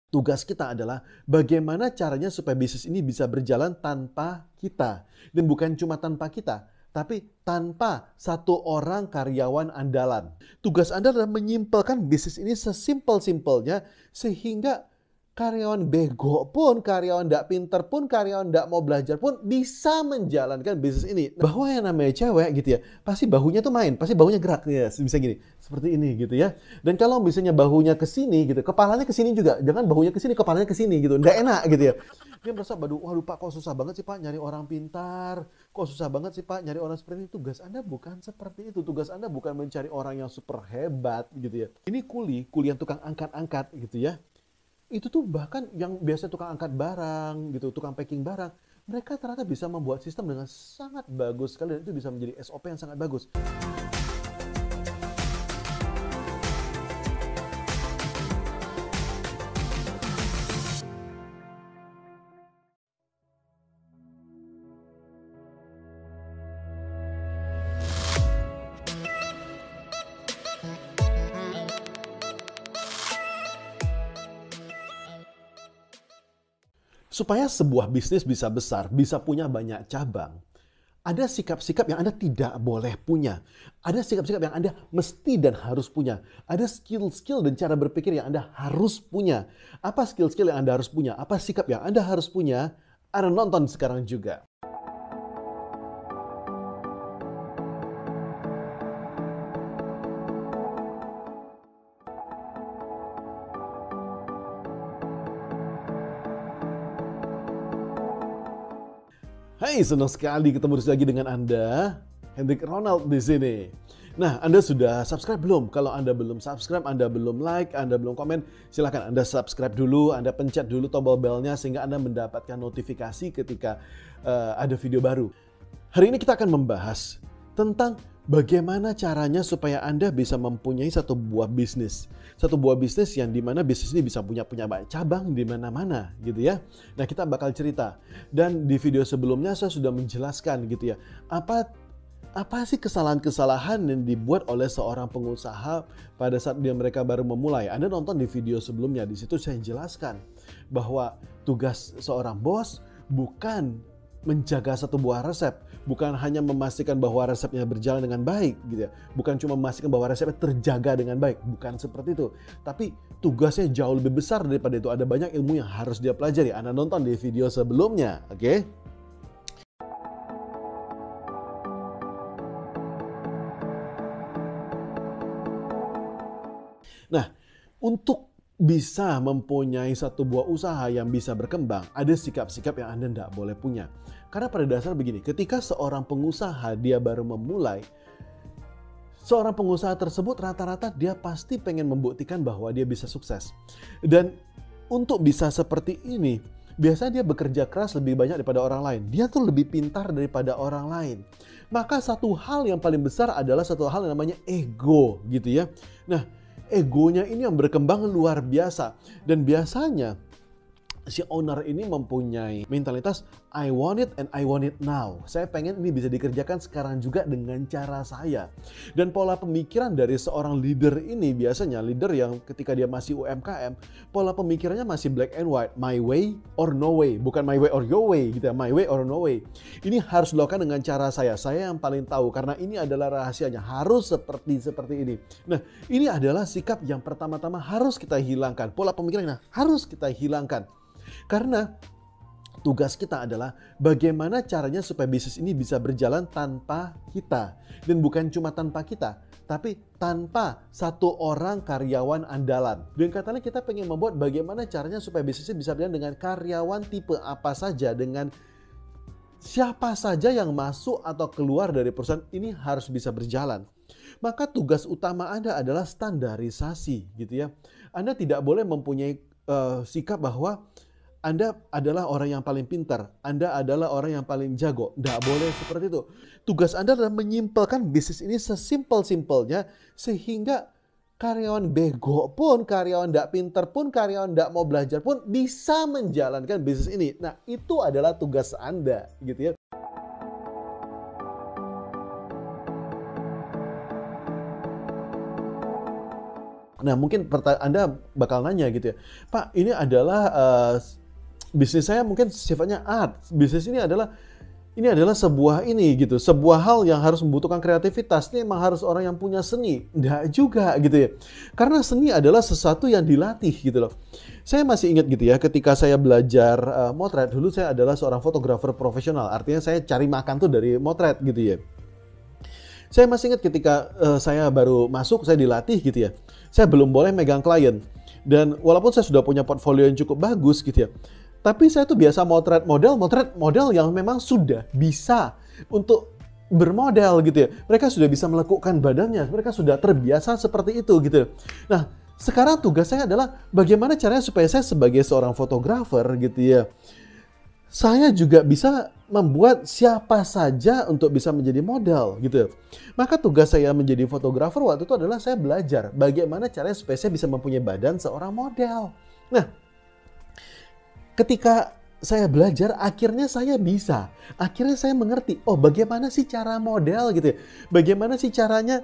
Tugas kita adalah bagaimana caranya supaya bisnis ini bisa berjalan tanpa kita. Dan bukan cuma tanpa kita, tapi tanpa satu orang karyawan andalan. Tugas Anda adalah menyimpelkan bisnis ini sesimpel-simpelnya sehingga karyawan bego pun, karyawan tidak pinter pun, karyawan tidak mau belajar pun bisa menjalankan bisnis ini. Bahwa yang namanya cewek gitu ya, pasti bahunya tuh main, pasti bahunya gerak ya, bisa gini, seperti ini gitu ya. Dan kalau misalnya bahunya ke sini gitu, kepalanya ke sini juga. Jangan bahunya ke sini, kepalanya ke sini gitu. Nggak enak gitu ya. Dia merasa, waduh Pak, kok susah banget sih Pak nyari orang pintar. Kok susah banget sih Pak nyari orang seperti itu. Tugas Anda bukan seperti itu. Tugas Anda bukan mencari orang yang super hebat gitu ya. Ini kuli yang tukang angkat-angkat gitu ya. Itu tuh bahkan yang biasa tukang angkat barang gitu, tukang packing barang, mereka ternyata bisa membuat sistem dengan sangat bagus sekali dan itu bisa menjadi SOP yang sangat bagus. Supaya sebuah bisnis bisa besar, bisa punya banyak cabang, ada sikap-sikap yang Anda tidak boleh punya. Ada sikap-sikap yang Anda mesti dan harus punya. Ada skill-skill dan cara berpikir yang Anda harus punya. Apa skill-skill yang Anda harus punya? Apa sikap yang Anda harus punya? Anda nonton sekarang juga. Hai, senang sekali ketemu lagi dengan Anda, Hendrik Ronald di sini. Nah, Anda sudah subscribe belum? Kalau Anda belum subscribe, Anda belum like, Anda belum komen, silakan Anda subscribe dulu, Anda pencet dulu tombol belnya sehingga Anda mendapatkan notifikasi ketika ada video baru. Hari ini kita akan membahas tentang bagaimana caranya supaya Anda bisa mempunyai satu buah bisnis. Satu buah bisnis yang dimana bisnis ini bisa punya banyak cabang di mana-mana gitu ya. Nah, kita bakal cerita. Dan di video sebelumnya saya sudah menjelaskan gitu ya. Apa sih kesalahan-kesalahan yang dibuat oleh seorang pengusaha pada saat mereka baru memulai? Anda nonton di video sebelumnya, di situ saya jelaskan bahwa tugas seorang bos bukan menjaga satu buah resep, bukan hanya memastikan bahwa resepnya berjalan dengan baik gitu ya. Bukan cuma memastikan bahwa resepnya terjaga dengan baik, bukan seperti itu. Tapi tugasnya jauh lebih besar daripada itu. Ada banyak ilmu yang harus dia pelajari. Anda nonton di video sebelumnya, oke? Nah, untuk bisa mempunyai satu buah usaha yang bisa berkembang, ada sikap-sikap yang Anda tidak boleh punya. Karena pada dasar begini, ketika seorang pengusaha dia baru memulai, seorang pengusaha tersebut rata-rata dia pasti pengen membuktikan bahwa dia bisa sukses. Dan untuk bisa seperti ini, biasanya dia bekerja keras lebih banyak daripada orang lain. Dia tuh lebih pintar daripada orang lain. Maka satu hal yang paling besar adalah satu hal yang namanya ego gitu ya. Nah, egonya ini yang berkembang luar biasa. Dan biasanya si owner ini mempunyai mentalitas I want it and I want it now. Saya pengen ini bisa dikerjakan sekarang juga dengan cara saya. Dan pola pemikiran dari seorang leader ini biasanya leader yang ketika dia masih UMKM, pola pemikirannya masih black and white, my way or no way, bukan my way or your way gitu ya, my way or no way. Ini harus dilakukan dengan cara saya yang paling tahu karena ini adalah rahasianya, harus seperti ini. Nah, ini adalah sikap yang pertama-tama harus kita hilangkan, pola pemikirannya harus kita hilangkan. Karena tugas kita adalah bagaimana caranya supaya bisnis ini bisa berjalan tanpa kita. Dan bukan cuma tanpa kita, tapi tanpa satu orang karyawan andalan. Dan katanya kita pengen membuat bagaimana caranya supaya bisnis ini bisa berjalan dengan karyawan tipe apa saja, dengan siapa saja yang masuk atau keluar dari perusahaan ini harus bisa berjalan. Maka tugas utama Anda adalah standarisasi gitu ya. Anda tidak boleh mempunyai sikap bahwa Anda adalah orang yang paling pintar, Anda adalah orang yang paling jago. Tidak boleh seperti itu. Tugas Anda adalah menyimpelkan bisnis ini sesimpel-simpelnya sehingga karyawan bego pun, karyawan tidak pintar pun, karyawan tidak mau belajar pun bisa menjalankan bisnis ini. Nah, itu adalah tugas Anda gitu ya. Nah, mungkin Anda bakal nanya gitu ya, "Pak, ini adalah bisnis saya mungkin sifatnya art. Bisnis ini adalah sebuah ini gitu, sebuah hal yang harus membutuhkan kreativitas. Ini emang harus orang yang punya seni." Nggak juga gitu ya. Karena seni adalah sesuatu yang dilatih gitu loh. Saya masih ingat gitu ya, ketika saya belajar motret, dulu saya adalah seorang fotografer profesional. Artinya saya cari makan tuh dari motret gitu ya. Saya masih ingat ketika saya baru masuk, saya dilatih gitu ya. Saya belum boleh megang klien. Dan walaupun saya sudah punya portfolio yang cukup bagus gitu ya. Tapi saya tuh biasa motret model yang memang sudah bisa untuk bermodel gitu ya. Mereka sudah bisa melekukkan badannya, mereka sudah terbiasa seperti itu gitu. Nah, sekarang tugas saya adalah bagaimana caranya supaya saya sebagai seorang fotografer gitu ya, saya juga bisa membuat siapa saja untuk bisa menjadi model gitu. Maka tugas saya menjadi fotografer waktu itu adalah saya belajar bagaimana caranya supaya saya bisa mempunyai badan seorang model. Nah, ketika saya belajar, akhirnya saya bisa. Akhirnya saya mengerti, oh bagaimana sih cara model gitu ya. Bagaimana sih caranya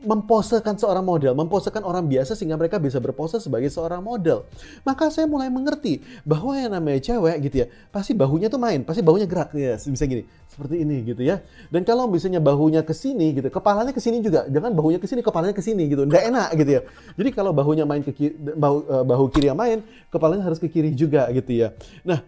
memposekan seorang model, memposekan orang biasa sehingga mereka bisa berpose sebagai seorang model. Maka saya mulai mengerti bahwa yang namanya cewek gitu ya, pasti bahunya tuh main, pasti bahunya gerak ya, bisa gini, seperti ini gitu ya. Dan kalau misalnya bahunya ke sini gitu, kepalanya ke sini juga, jangan bahunya ke sini, kepalanya ke sini gitu, nggak enak gitu ya. Jadi kalau bahunya main ke kiri, bahu kiri yang main, kepalanya harus ke kiri juga gitu ya. Nah,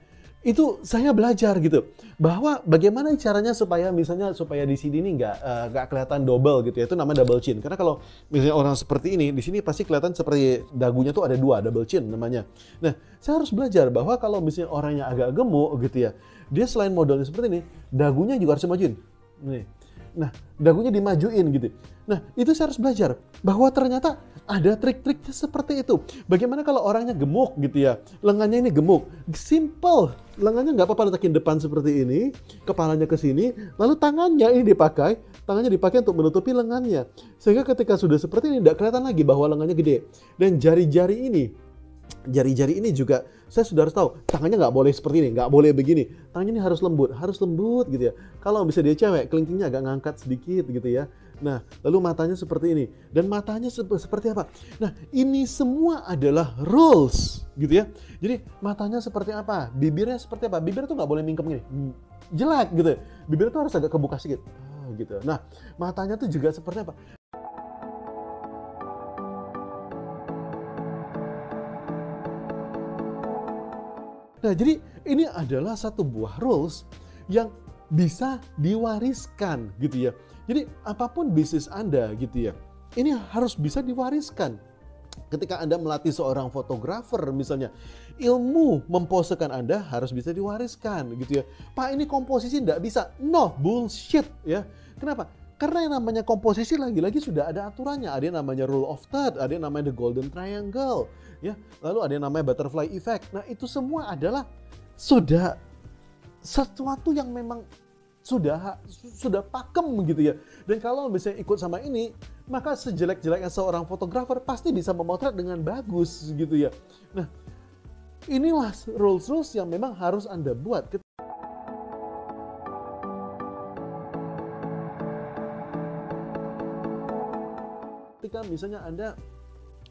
itu saya belajar gitu bahwa bagaimana caranya supaya misalnya supaya di sini nih nggak kelihatan double gitu ya, itu namanya double chin. Karena kalau misalnya orang seperti ini di sini pasti kelihatan seperti dagunya tuh ada dua, double chin namanya. Nah, saya harus belajar bahwa kalau misalnya orangnya agak gemuk gitu ya, dia selain modelnya seperti ini, dagunya juga harus dimajuin. Nih. Nah, dagunya dimajuin gitu. Nah, itu saya harus belajar bahwa ternyata ada trik-triknya seperti itu. Bagaimana kalau orangnya gemuk gitu ya, lengannya ini gemuk, simple, lengannya nggak apa-apa letakin depan seperti ini, kepalanya ke sini, lalu tangannya tangannya dipakai untuk menutupi lengannya, sehingga ketika sudah seperti ini tidak kelihatan lagi bahwa lengannya gede. Dan jari-jari ini juga saya sudah harus tahu tangannya nggak boleh seperti ini, nggak boleh begini, tangannya ini harus lembut gitu ya. Kalau bisa dia cewek, kelingkingnya agak ngangkat sedikit gitu ya. Nah, lalu matanya seperti ini, dan matanya seperti apa? Nah, ini semua adalah rules gitu ya. Jadi matanya seperti apa, bibirnya seperti apa? Bibir tuh nggak boleh mingkem gini, jelek gitu. Bibir tuh harus agak kebuka sedikit, gitu. Nah, matanya tuh juga seperti apa? Nah, jadi ini adalah satu buah rules yang bisa diwariskan gitu ya. Jadi apapun bisnis Anda gitu ya, ini harus bisa diwariskan. Ketika Anda melatih seorang fotografer misalnya, ilmu memposekan Anda harus bisa diwariskan gitu ya. Pak, ini komposisi nggak bisa. No, bullshit ya. Kenapa? Karena yang namanya komposisi lagi-lagi sudah ada aturannya. Ada yang namanya rule of third, ada yang namanya the golden triangle, ya. Lalu ada yang namanya butterfly effect. Nah, itu semua adalah sudah sesuatu yang memang sudah pakem gitu ya. Dan kalau misalnya ikut sama ini, maka sejelek-jeleknya seorang fotografer pasti bisa memotret dengan bagus gitu ya. Nah, inilah rules-rules yang memang harus Anda buat. Ketika misalnya Anda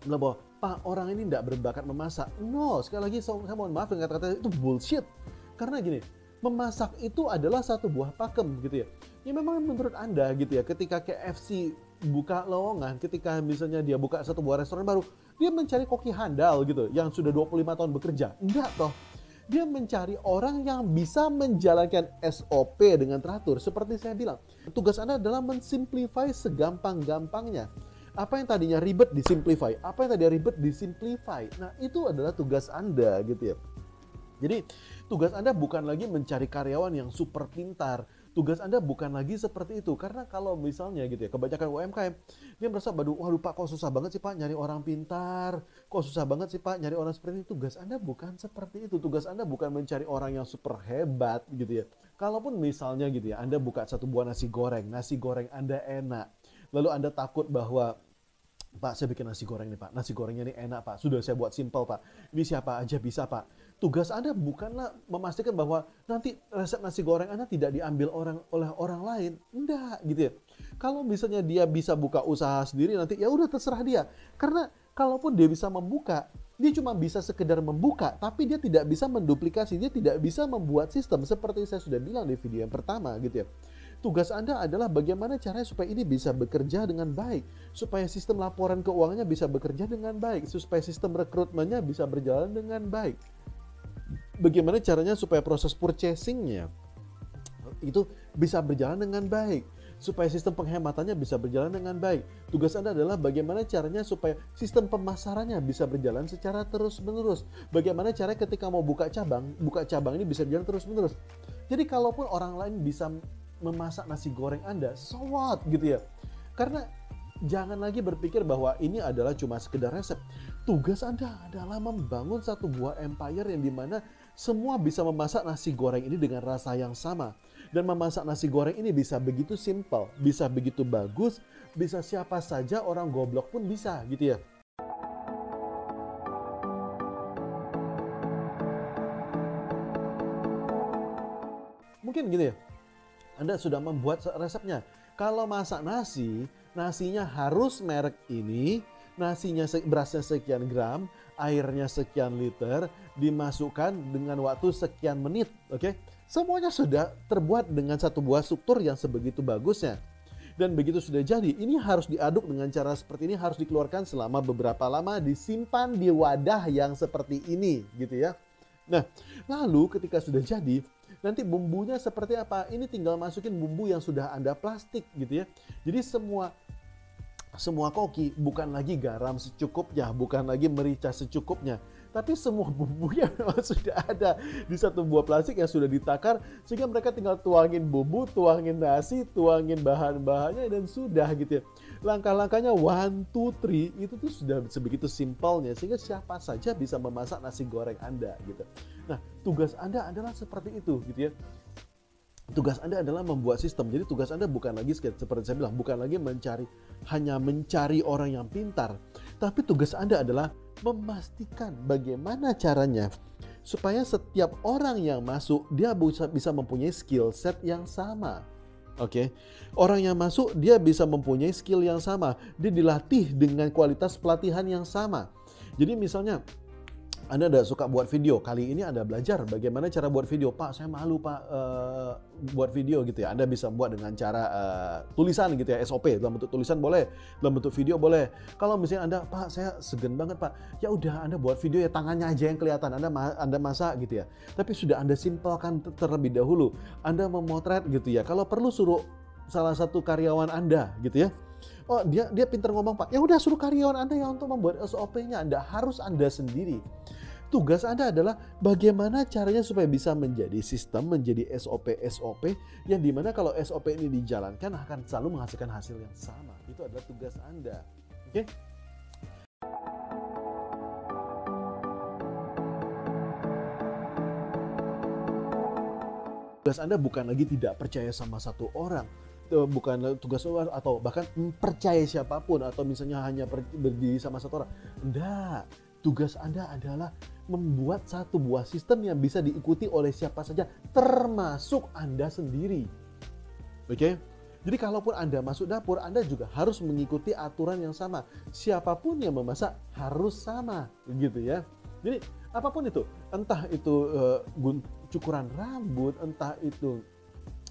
bilang bahwa, Pak, orang ini tidak berbakat memasak. No, sekali lagi saya mohon maaf dengan kata-kata itu bullshit. Karena gini, memasak itu adalah satu buah pakem gitu ya. Ya memang menurut Anda gitu ya, ketika KFC buka lowongan, ketika misalnya dia buka satu buah restoran baru, dia mencari koki handal gitu, yang sudah 25 tahun bekerja. Enggak toh. Dia mencari orang yang bisa menjalankan SOP dengan teratur. Seperti saya bilang, tugas Anda adalah mensimplify segampang-gampangnya. Apa yang tadinya ribet disimplify, apa yang tadinya ribet disimplify. Nah, itu adalah tugas Anda gitu ya. Jadi, tugas Anda bukan lagi mencari karyawan yang super pintar. Tugas Anda bukan lagi seperti itu. Karena kalau misalnya gitu ya, kebanyakan UMKM, dia merasa, waduh Pak, kok susah banget sih Pak nyari orang pintar. Kok susah banget sih Pak nyari orang seperti itu. Tugas Anda bukan seperti itu. Tugas Anda bukan mencari orang yang super hebat gitu ya. Kalaupun misalnya gitu ya, Anda buka satu buah nasi goreng Anda enak. Lalu Anda takut bahwa Pak, saya bikin nasi goreng nih Pak. Nasi gorengnya ini enak Pak. Sudah saya buat simple Pak. Ini siapa aja bisa Pak. Tugas Anda bukanlah memastikan bahwa nanti resep nasi goreng Anda tidak diambil oleh orang lain. Enggak gitu ya. Kalau misalnya dia bisa buka usaha sendiri nanti ya udah terserah dia. Karena kalaupun dia bisa membuka, dia cuma bisa sekedar membuka, tapi dia tidak bisa menduplikasi, dia tidak bisa membuat sistem seperti saya sudah bilang di video yang pertama gitu ya. Tugas Anda adalah bagaimana caranya supaya ini bisa bekerja dengan baik, supaya sistem laporan keuangannya bisa bekerja dengan baik, supaya sistem rekrutmennya bisa berjalan dengan baik. Bagaimana caranya supaya proses purchasing-nya itu bisa berjalan dengan baik, supaya sistem penghematannya bisa berjalan dengan baik. Tugas Anda adalah bagaimana caranya supaya sistem pemasarannya bisa berjalan secara terus-menerus. Bagaimana caranya ketika mau buka cabang ini bisa berjalan terus-menerus. Jadi kalaupun orang lain bisa memasak nasi goreng Anda, so what gitu ya. Karena jangan lagi berpikir bahwa ini adalah cuma sekedar resep. Tugas Anda adalah membangun satu buah empire yang dimana semua bisa memasak nasi goreng ini dengan rasa yang sama. Dan memasak nasi goreng ini bisa begitu simple, bisa begitu bagus, bisa siapa saja orang goblok pun bisa gitu ya. Mungkin gitu ya. Anda sudah membuat resepnya. Kalau masak nasi, nasinya harus merek ini, berasnya sekian gram, airnya sekian liter, dimasukkan dengan waktu sekian menit, oke? Semuanya sudah terbuat dengan satu buah struktur yang sebegitu bagusnya. Dan begitu sudah jadi, ini harus diaduk dengan cara seperti ini, harus dikeluarkan selama beberapa lama, disimpan di wadah yang seperti ini, gitu ya. Nah, lalu ketika sudah jadi, nanti bumbunya seperti apa? Ini tinggal masukin bumbu yang sudah Anda plastik gitu ya. Jadi semua koki bukan lagi garam secukupnya, bukan lagi merica secukupnya, tapi semua bumbunya memang sudah ada di satu buah plastik yang sudah ditakar, sehingga mereka tinggal tuangin bumbu, tuangin nasi, tuangin bahan-bahannya dan sudah gitu ya. Langkah-langkahnya 1, 2, 3 itu tuh sudah sebegitu simpelnya sehingga siapa saja bisa memasak nasi goreng Anda gitu. Nah, tugas Anda adalah seperti itu gitu ya. Tugas Anda adalah membuat sistem. Jadi tugas Anda bukan lagi seperti saya bilang, bukan lagi hanya mencari orang yang pintar, tapi tugas Anda adalah memastikan bagaimana caranya supaya setiap orang yang masuk dia bisa mempunyai skill set yang sama. Oke, orang yang masuk dia bisa mempunyai skill yang sama, dia dilatih dengan kualitas pelatihan yang sama. Jadi misalnya Anda tidak suka buat video, kali ini Anda belajar bagaimana cara buat video. Pak, saya malu Pak buat video gitu ya. Anda bisa buat dengan cara tulisan gitu ya, SOP dalam bentuk tulisan boleh, dalam bentuk video boleh. Kalau misalnya Anda, Pak saya segan banget Pak, ya udah Anda buat video ya tangannya aja yang kelihatan, Anda masak gitu ya. Tapi sudah Anda simpelkan terlebih dahulu. Anda memotret gitu ya. Kalau perlu suruh salah satu karyawan Anda gitu ya. Oh dia pintar ngomong Pak, ya udah suruh karyawan Anda yang untuk membuat SOP-nya. Anda harus Anda sendiri. Tugas Anda adalah bagaimana caranya supaya bisa menjadi sistem, menjadi SOP yang dimana kalau SOP ini dijalankan akan selalu menghasilkan hasil yang sama. Itu adalah tugas Anda. Oke? Tugas Anda bukan lagi tidak percaya sama satu orang, bukan tugas atau bahkan percaya siapapun atau misalnya hanya berdiri sama satu orang. Enggak. Tugas Anda adalah membuat satu buah sistem yang bisa diikuti oleh siapa saja, termasuk Anda sendiri. Oke? Jadi kalaupun Anda masuk dapur, Anda juga harus mengikuti aturan yang sama. Siapapun yang memasak harus sama, gitu ya. Jadi apapun itu, entah itu cukuran rambut, entah itu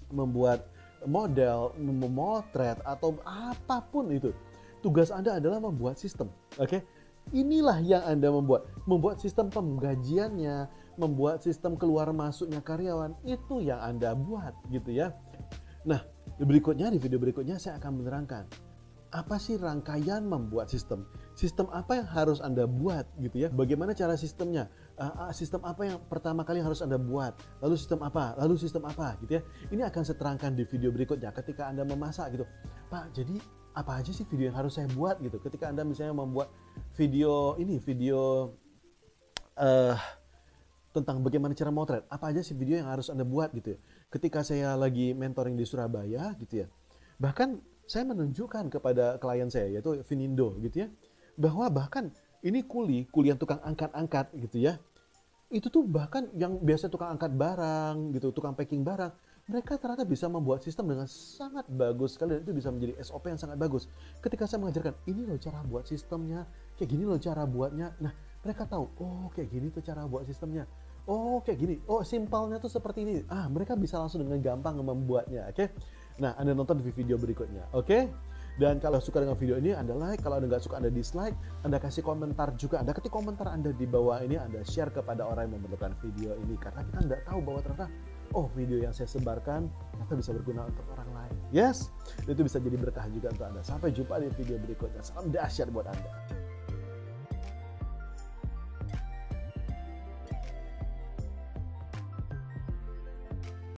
membuat model, memotret atau apapun itu. Tugas Anda adalah membuat sistem, oke? Inilah yang Anda membuat sistem penggajiannya, membuat sistem keluar masuknya karyawan, itu yang Anda buat gitu ya. Nah, di video berikutnya saya akan menerangkan apa sih rangkaian membuat sistem. Sistem apa yang harus Anda buat gitu ya. Bagaimana cara sistemnya, sistem apa yang pertama kali harus Anda buat, lalu sistem apa gitu ya. Ini akan saya terangkan di video berikutnya ketika Anda memasak gitu. Pak, jadi apa aja sih video yang harus saya buat gitu. Ketika Anda misalnya membuat video tentang bagaimana cara motret, apa aja sih video yang harus Anda buat gitu ya. Ketika saya lagi mentoring di Surabaya gitu ya. Bahkan saya menunjukkan kepada klien saya, yaitu Vinindo gitu ya, bahwa bahkan ini kuli yang tukang angkat-angkat gitu ya, itu tuh bahkan yang biasa tukang angkat barang gitu, tukang packing barang, mereka ternyata bisa membuat sistem dengan sangat bagus sekali, dan itu bisa menjadi SOP yang sangat bagus. Ketika saya mengajarkan, ini loh cara buat sistemnya, kayak gini loh cara buatnya. Nah, mereka tahu, oh kayak gini tuh cara buat sistemnya. Oh kayak gini, oh simpelnya tuh seperti ini. Mereka bisa langsung dengan gampang membuatnya, oke? Nah, Anda nonton di video berikutnya, oke? Dan kalau suka dengan video ini, Anda like. Kalau Anda nggak suka, Anda dislike. Anda kasih komentar juga. Anda ketik komentar Anda di bawah ini. Anda share kepada orang yang memerlukan video ini. Karena kita nggak tahu bahwa ternyata, oh video yang saya sebarkan ternyata bisa berguna untuk orang lain. Yes, itu bisa jadi berkah juga untuk Anda. Sampai jumpa di video berikutnya. Salam dahsyat buat Anda.